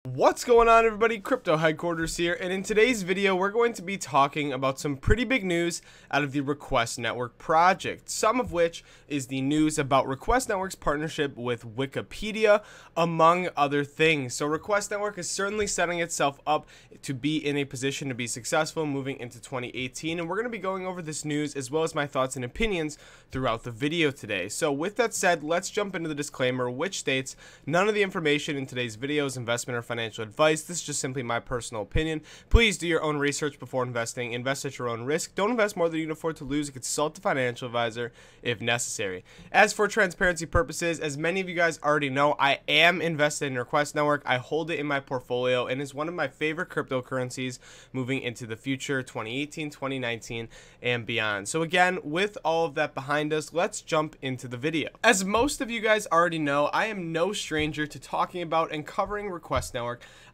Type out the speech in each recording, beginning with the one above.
What's going on, everybody? Crypto Headquarters here, and in today's video we're going to be talking about some pretty big news out of the Request Network project, some of which is the news about Request Network's partnership with Wikipedia, among other things. So Request Network is certainly setting itself up to be in a position to be successful moving into 2018, and we're going to be going over this news as well as my thoughts and opinions throughout the video today. So with that said, let's jump into the disclaimer, which states none of the information in today's video is investment or financial advice. This is just simply my personal opinion. Please do your own research before investing. Invest at your own risk. Don't invest more than you can afford to lose. Consult a financial advisor if necessary. As for transparency purposes, as many of you guys already know, I am invested in Request Network. I hold it in my portfolio and is one of my favorite cryptocurrencies moving into the future, 2018, 2019, and beyond. So again, with all of that behind us, let's jump into the video. As most of you guys already know, I am no stranger to talking about and covering Request Network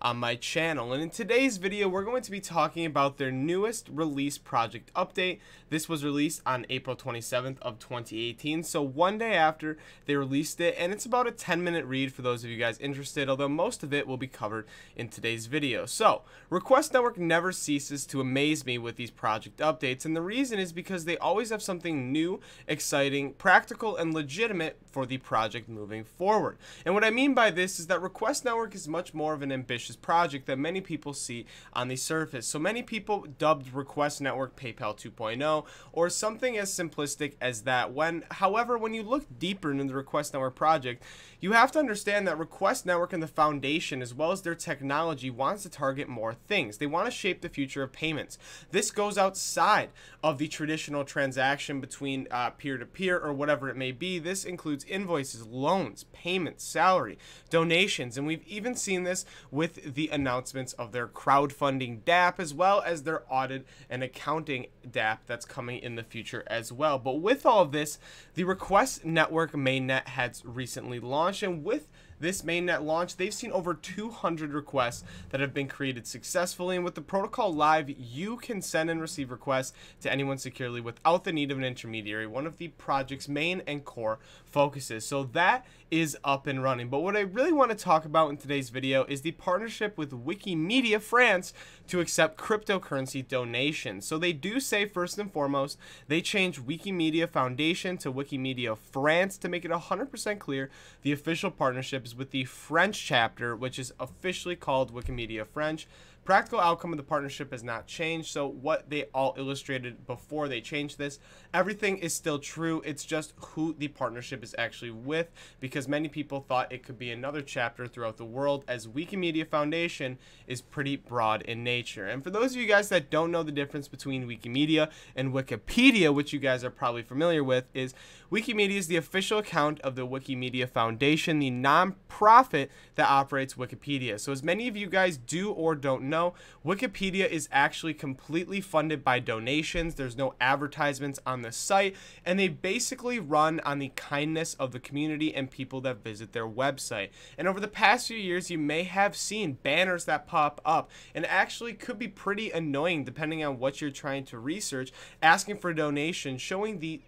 on my channel, and in today's video we're going to be talking about their newest release project update. This was released on April 27th of 2018, so one day after they released it, and it's about a 10-minute read for those of you guys interested, although most of it will be covered in today's video. So Request Network never ceases to amaze me with these project updates, and the reason is because they always have something new, exciting, practical, and legitimate for the project moving forward. And what I mean by this is that Request Network is much more of an ambitious project that many people see on the surface. So many people dubbed Request Network PayPal 2.0 or something as simplistic as that. However, when you look deeper into the Request Network project, you have to understand that Request Network and the foundation, as well as their technology, wants to target more things. They want to shape the future of payments. This goes outside of the traditional transaction between peer-to-peer or whatever it may be. This includes invoices, loans, payments, salary, donations, and we've even seen this with the announcements of their crowdfunding DApp, as well as their audit and accounting DApp that's coming in the future as well. But with all of this, the Request Network mainnet has recently launched, and with this mainnet launch, they've seen over 200 requests that have been created successfully, and with the protocol live, you can send and receive requests to anyone securely without the need of an intermediary, one of the project's main and core focuses. So that is up and running. But what I really want to talk about in today's video is the partnership with Wikimedia France to accept cryptocurrency donations. So they do say, first and foremost, they changed Wikimedia Foundation to Wikimedia France to make it 100% clear the official partnership is with the French chapter, which is officially called Wikimedia French. Practical outcome of the partnership has not changed, so what they all illustrated before they changed this, everything is still true. It's just who the partnership is actually with, because many people thought it could be another chapter throughout the world, as Wikimedia Foundation is pretty broad in nature. And for those of you guys that don't know the difference between Wikimedia and Wikipedia, which you guys are probably familiar with, is Wikimedia is the official account of the Wikimedia Foundation, the non-profit that operates Wikipedia. So as many of you guys do or don't know, Wikipedia is actually completely funded by donations. There's no advertisements on the site, and they basically run on the kindness of the community and people that visit their website. And over the past few years, you may have seen banners that pop up, and actually could be pretty annoying depending on what you're trying to research, asking for donations, showing the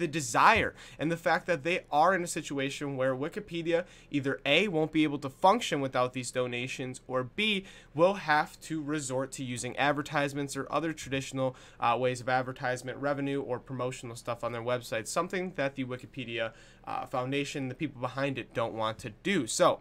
desire and the fact that they are in a situation where Wikipedia either A, won't be able to function without these donations, or B, will have to resort to using advertisements or other traditional ways of advertisement revenue or promotional stuff on their website, something that the Wikipedia Foundation, the people behind it, don't want to do. So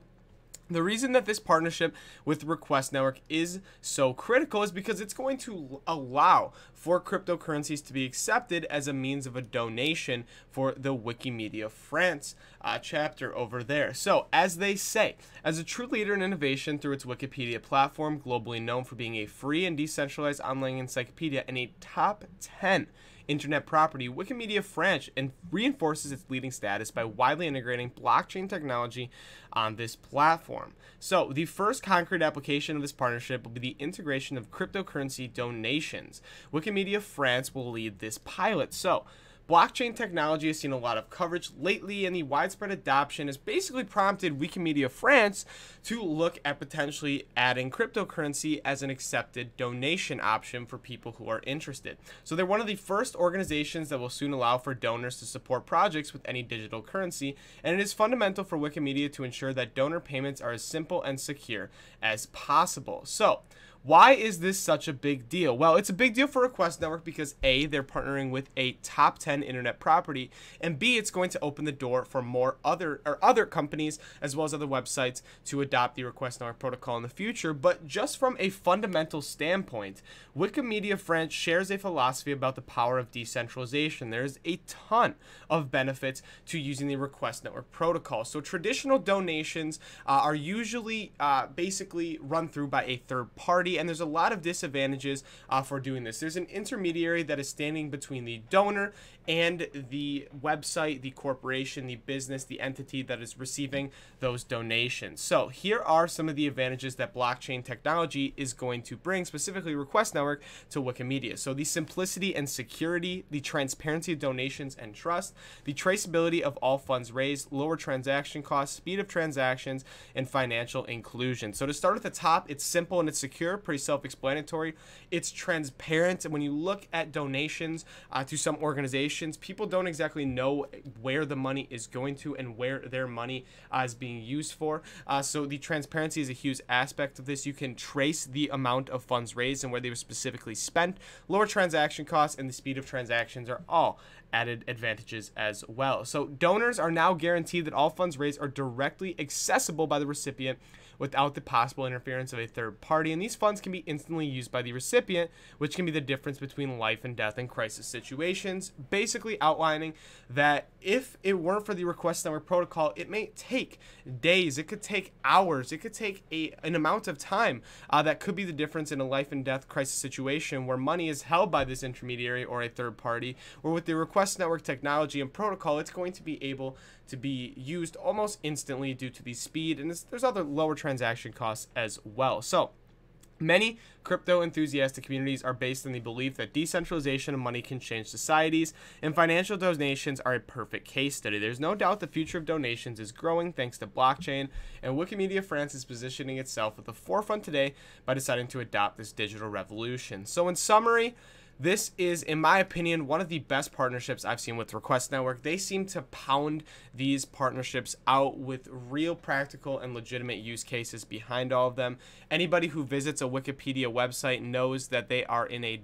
the reason that this partnership with Request Network is so critical is because it's going to allow for cryptocurrencies to be accepted as a means of a donation for the Wikimedia France chapter over there. So, as they say, as a true leader in innovation through its Wikipedia platform, globally known for being a free and decentralized online encyclopedia and a top 10 internet property, Wikimedia France reinforces its leading status by widely integrating blockchain technology on this platform. So the first concrete application of this partnership will be the integration of cryptocurrency donations. Wikimedia France will lead this pilot. So Blockchain technology has seen a lot of coverage lately, and the widespread adoption has basically prompted Wikimedia France to look at potentially adding cryptocurrency as an accepted donation option for people who are interested. So they're one of the first organizations that will soon allow for donors to support projects with any digital currency, and it is fundamental for Wikimedia to ensure that donor payments are as simple and secure as possible. So why is this such a big deal? Well, it's a big deal for Request Network because A, they're partnering with a top 10 internet property, and B, it's going to open the door for more other companies as well as other websites to adopt the Request Network protocol in the future. But just from a fundamental standpoint, Wikimedia France shares a philosophy about the power of decentralization. There's a ton of benefits to using the Request Network protocol. So traditional donations are usually basically run through by a third party, and there's a lot of disadvantages for doing this. There's an intermediary that is standing between the donor and the website, the corporation, the business, the entity that is receiving those donations. So here are some of the advantages that blockchain technology is going to bring, specifically Request Network, to Wikimedia. So the simplicity and security, the transparency of donations and trust, the traceability of all funds raised, lower transaction costs, speed of transactions, and financial inclusion. So to start at the top, it's simple and it's secure, pretty self-explanatory. It's transparent, and when you look at donations to some organizations, people don't exactly know where the money is going to and where their money is being used for. So the transparency is a huge aspect of this. You can trace the amount of funds raised and where they were specifically spent. Lower transaction costs and the speed of transactions are all added advantages as well. So donors are now guaranteed that all funds raised are directly accessible by the recipient without the possible interference of a third party, and these funds can be instantly used by the recipient, which can be the difference between life and death and crisis situations, basically outlining that if it weren't for the Request Network protocol, it may take days, it could take hours, it could take an amount of time that could be the difference in a life and death crisis situation where money is held by this intermediary or a third party, or with the Request Network technology and protocol, it's going to be able to be used almost instantly due to the speed, and there's other lower transaction costs as well. So many crypto enthusiastic communities are based on the belief that decentralization of money can change societies, and financial donations are a perfect case study. There's no doubt the future of donations is growing thanks to blockchain, and Wikimedia France is positioning itself at the forefront today by deciding to adopt this digital revolution. So in summary, this is, in my opinion, one of the best partnerships I've seen with Request Network. They seem to pound these partnerships out with real practical and legitimate use cases behind all of them. Anybody who visits a Wikipedia website knows that they are in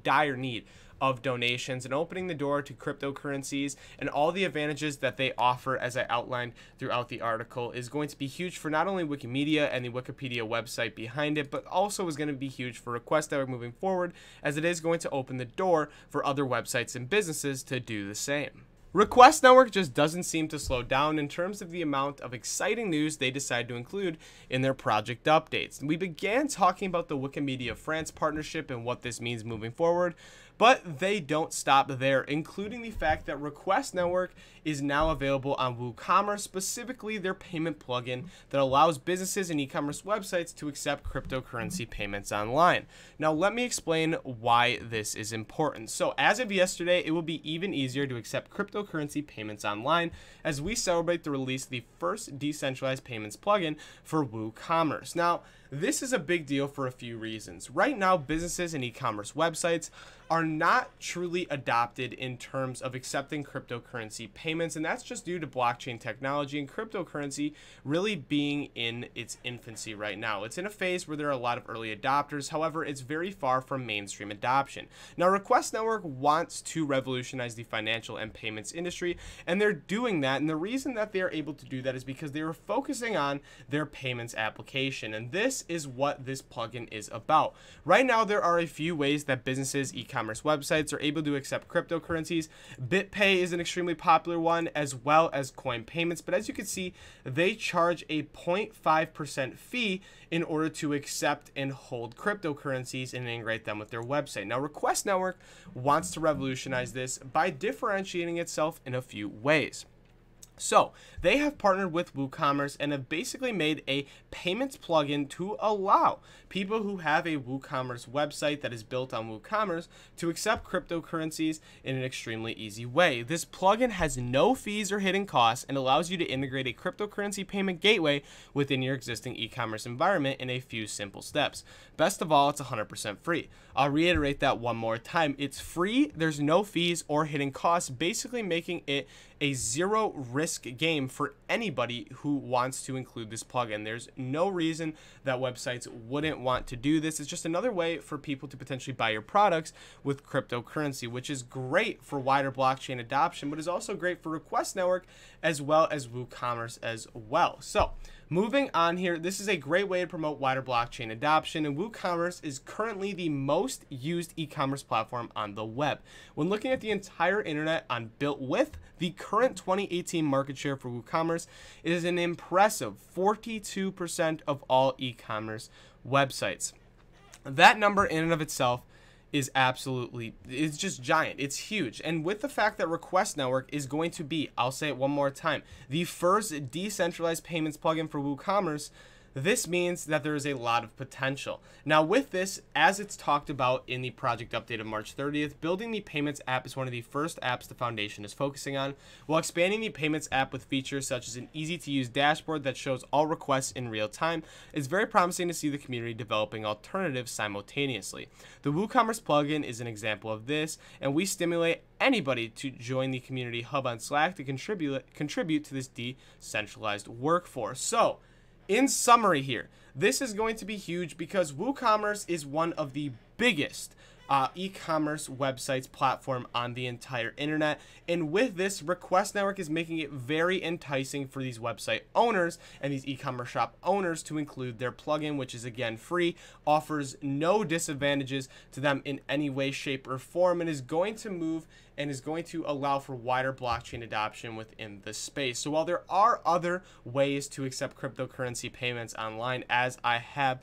dire need of donations, and opening the door to cryptocurrencies and all the advantages that they offer, as I outlined throughout the article, is going to be huge for not only Wikimedia and the Wikipedia website behind it, but also is going to be huge for Request Network moving forward, as it is going to open the door for other websites and businesses to do the same. Request Network just doesn't seem to slow down in terms of the amount of exciting news they decide to include in their project updates. We began talking about the Wikimedia France partnership and what this means moving forward, but they don't stop there, including the fact that Request Network is now available on WooCommerce, specifically their payment plugin that allows businesses and e-commerce websites to accept cryptocurrency payments online. Now, let me explain why this is important. So, as of yesterday, it will be even easier to accept cryptocurrency payments online as we celebrate the release of the first decentralized payments plugin for WooCommerce. Now, this is a big deal for a few reasons. Right now, businesses and e-commerce websites are not truly adopted in terms of accepting cryptocurrency payments, and that's just due to blockchain technology and cryptocurrency really being in its infancy right now. It's in a phase where there are a lot of early adopters. However, it's very far from mainstream adoption. Now, Request Network wants to revolutionize the financial and payments industry, and they're doing that, and the reason that they're able to do that is because they are focusing on their payments application, and this is what this plugin is about. Right now, there are a few ways that businesses, e-commerce websites are able to accept cryptocurrencies. BitPay is an extremely popular one, as well as coin payments, but as you can see, they charge a 0.5% fee in order to accept and hold cryptocurrencies and integrate them with their website. Now, Request Network wants to revolutionize this by differentiating itself in a few ways. So they have partnered with WooCommerce and have basically made a payments plugin to allow people who have a WooCommerce website that is built on WooCommerce to accept cryptocurrencies in an extremely easy way. This plugin has no fees or hidden costs and allows you to integrate a cryptocurrency payment gateway within your existing e-commerce environment in a few simple steps. Best of all, it's 100% free. I'll reiterate that one more time. It's free, there's no fees or hidden costs, basically making it a zero risk game for anybody who wants to include this plugin. There's no reason that websites wouldn't want to do this. It's just another way for people to potentially buy your products with cryptocurrency, which is great for wider blockchain adoption, but is also great for Request Network as well as WooCommerce as well. So moving on here, this is a great way to promote wider blockchain adoption, and WooCommerce is currently the most used e-commerce platform on the web. When looking at the entire internet on Built With, the current 2018 market share for WooCommerce is an impressive 42% of all e-commerce websites. That number in and of itself is it's just giant. It's huge. And with the fact that Request Network is going to be, I'll say it one more time, the first decentralized payments plugin for WooCommerce, this means that there is a lot of potential. Now with this, as it's talked about in the project update of March 30th, building the payments app is one of the first apps the foundation is focusing on, while expanding the payments app with features such as an easy to use dashboard that shows all requests in real time. It's very promising to see the community developing alternatives simultaneously. The WooCommerce plugin is an example of this, and we stimulate anybody to join the community hub on Slack to contribute to this decentralized workforce. So in summary here, this is going to be huge because WooCommerce is one of the biggest e-commerce websites platform on the entire internet, and with this, Request Network is making it very enticing for these website owners and these e-commerce shop owners to include their plugin, which is again free, offers no disadvantages to them in any way, shape, or form, and is going to move and is going to allow for wider blockchain adoption within the space. So while there are other ways to accept cryptocurrency payments online, as I have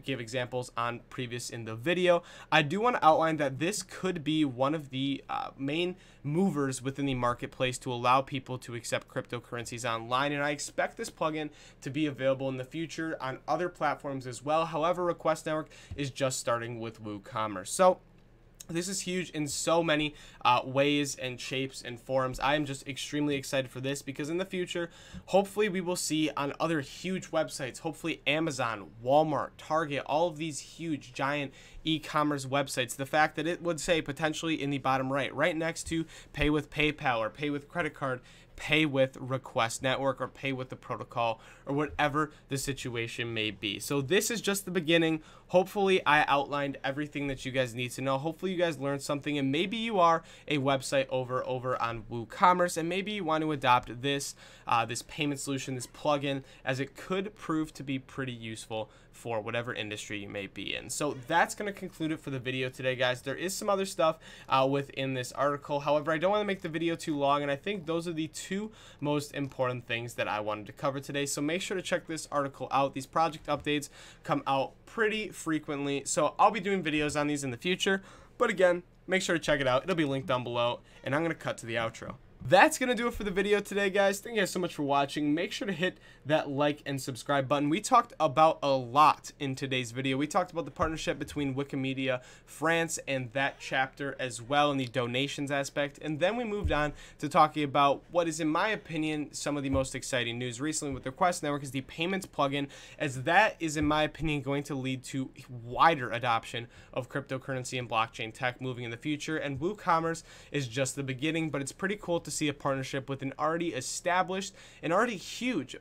give examples on previous in the video, I do want to outline that this could be one of the main movers within the marketplace to allow people to accept cryptocurrencies online, and I expect this plugin to be available in the future on other platforms as well. However, Request Network is just starting with WooCommerce. So this is huge in so many ways and shapes and forms. I am just extremely excited for this because in the future, hopefully we will see on other huge websites, hopefully Amazon, Walmart, Target, all of these huge giant e-commerce websites, the fact that it would say potentially in the bottom right next to pay with PayPal or pay with credit card, pay with Request Network or pay with the protocol or whatever the situation may be. So this is just the beginning. Hopefully I outlined everything that you guys need to know. Hopefully you guys learned something, and maybe you are a website over on WooCommerce, and maybe you want to adopt this this payment solution, this plugin, as it could prove to be pretty useful for whatever industry you may be in. So that's going to conclude it for the video today, guys. There is some other stuff within this article. However, I don't want to make the video too long, and I think those are the two most important things that I wanted to cover today. So make sure to check this article out. These project updates come out pretty frequently, so I'll be doing videos on these in the future. But again, make sure to check it out. It'll be linked down below, and I'm going to cut to the outro. That's going to do it for the video today, guys. Thank you guys so much for watching. Make sure to hit that like and subscribe button. We talked about a lot in today's video. We talked about the partnership between Wikimedia France and that chapter as well, and the donations aspect. And then we moved on to talking about what is, in my opinion, some of the most exciting news recently with the Request Network is the payments plugin, as that is, in my opinion, going to lead to wider adoption of cryptocurrency and blockchain tech moving in the future. And WooCommerce is just the beginning, but it's pretty cool to see a partnership with an already established and already huge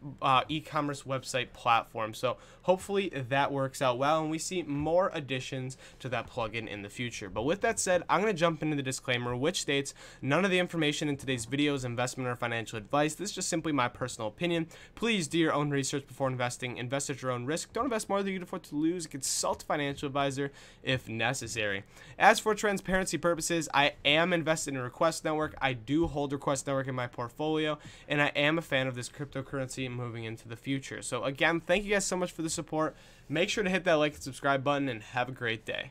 e-commerce website platform. So hopefully that works out well and we see more additions to that plugin in the future. But with that said, I'm going to jump into the disclaimer, which states none of the information in today's video is investment or financial advice. This is just simply my personal opinion. Please do your own research before investing. Invest at your own risk. Don't invest more than you can afford to lose. Consult a financial advisor if necessary. As for transparency purposes, I am invested in Request Network. I do hold Request Network in my portfolio, and I am a fan of this cryptocurrency moving into the future. So again, thank you guys so much for the support. Make sure to hit that like and subscribe button, and have a great day.